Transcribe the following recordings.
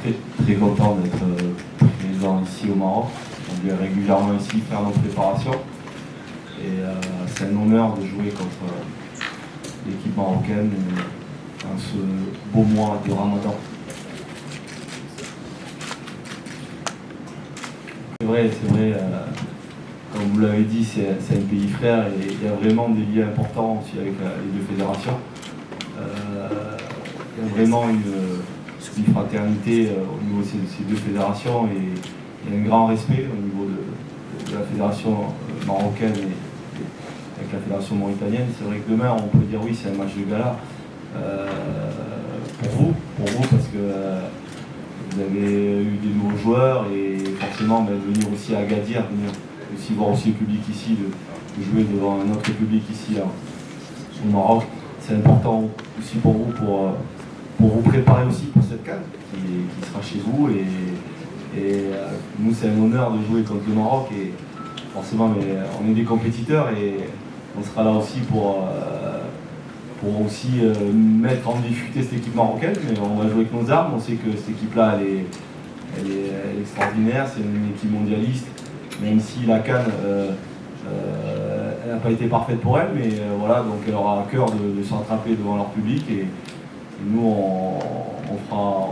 Très, très content d'être présent ici au Maroc. On vient régulièrement ici faire nos préparations. Et c'est un honneur de jouer contre l'équipe marocaine dans ce beau mois de Ramadan. C'est vrai, comme vous l'avez dit, c'est un pays frère et il y a vraiment des liens importants aussi avec les deux fédérations. Il y a vraiment une fraternité au niveau de ces deux fédérations et il y a un grand respect au niveau de la fédération marocaine et avec la fédération mauritanienne. C'est vrai que demain, on peut dire oui, c'est un match de gala pour vous parce que vous avez eu des nouveaux joueurs et forcément venir aussi à Agadir, venir aussi voir aussi le public ici, de jouer devant un autre public ici au Maroc, c'est important aussi pour vous pour vous préparer aussi pour cette CAN qui sera chez vous et nous c'est un honneur de jouer contre le Maroc et forcément on est des compétiteurs et on sera là aussi pour aussi mettre en difficulté cette équipe marocaine, mais on va jouer avec nos armes. On sait que cette équipe-là, elle est extraordinaire, c'est une équipe mondialiste, même si la CAN, elle n'a pas été parfaite pour elle, mais voilà, donc elle aura à cœur de se rattraper devant leur public et nous, on fera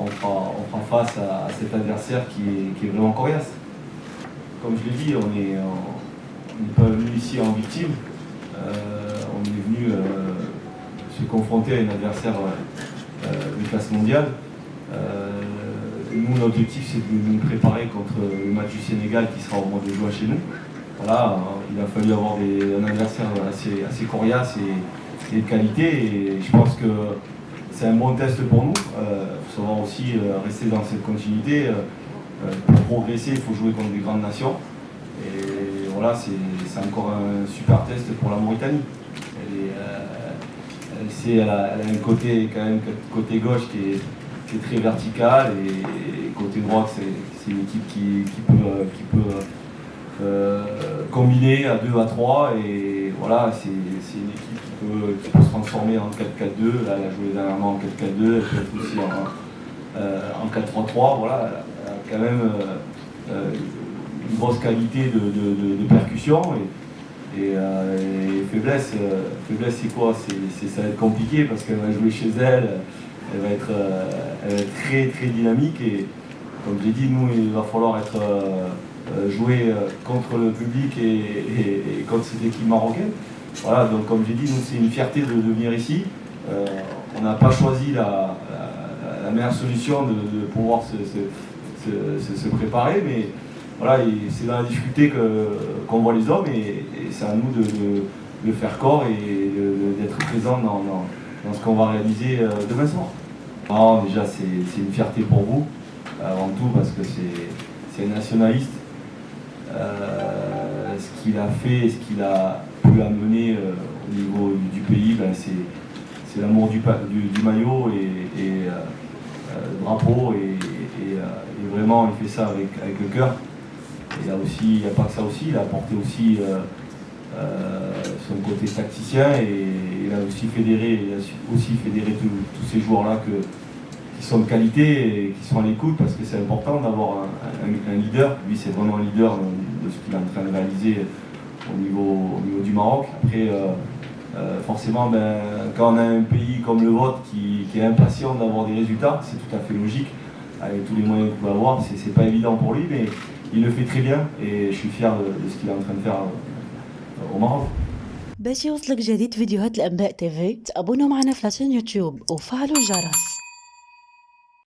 face à cet adversaire qui est vraiment coriace. Comme je l'ai dit, on n'est pas venu ici en victime, on est venu se confronter à un adversaire de classe mondiale. Nous, l'objectif, c'est de nous préparer contre le match du Sénégal qui sera au mois de juin chez nous. Voilà, il a fallu avoir un adversaire assez coriace et de qualité. Et je pense que c'est un bon test pour nous. Il faut savoir aussi rester dans cette continuité. Pour progresser, il faut jouer contre des grandes nations. Et voilà, c'est encore un super test pour la Mauritanie. Elle a un côté, quand même, côté gauche qui est très vertical et côté droit, c'est une équipe qui peut combiner à 2 à 3 et voilà, c'est une équipe qui peut se transformer en 4-4-2. Là, elle a joué dernièrement en 4-4-2, elle peut être aussi en 4-3-3. Voilà, elle a quand même une grosse qualité de percussion. Et faiblesse c'est quoi? Ça va être compliqué parce qu'elle va jouer chez elle, elle va être très très dynamique et comme j'ai dit, nous il va falloir jouer contre le public et contre cette équipe marocaine. Voilà, donc comme j'ai dit, nous c'est une fierté de venir ici. On n'a pas choisi la meilleure solution de pouvoir se préparer, mais voilà, c'est dans la difficulté qu'on voit les hommes et c'est à nous de faire corps et d'être présents dans ce qu'on va réaliser demain soir. Alors, déjà, c'est une fierté pour vous, avant tout parce que c'est un nationaliste. Ce qu'il a fait, ce qu'il a pu amener au niveau du pays, c'est l'amour du maillot et le drapeau et vraiment il fait ça avec le cœur. Et là aussi, il n'y a pas que ça aussi, il a apporté aussi son côté tacticien et il a aussi fédéré tous ces joueurs-là qui sont de qualité et qui sont à l'écoute parce que c'est important d'avoir un leader. Lui, c'est vraiment un leader de ce qu'il est en train de réaliser au niveau du Maroc. Après, forcément, quand on a un pays comme le vôtre qui est impatient d'avoir des résultats, c'est tout à fait logique. Avec tous les moyens qu'il peut avoir, c'est pas évident pour lui, mais il le fait très bien et je suis fier de ce qu'il est en train de faire au Maroc. باش يوصلك جديد فيديوهات الأنباء تيفي تابونوا معنا في لاشين يوتيوب وفعلوا الجرس.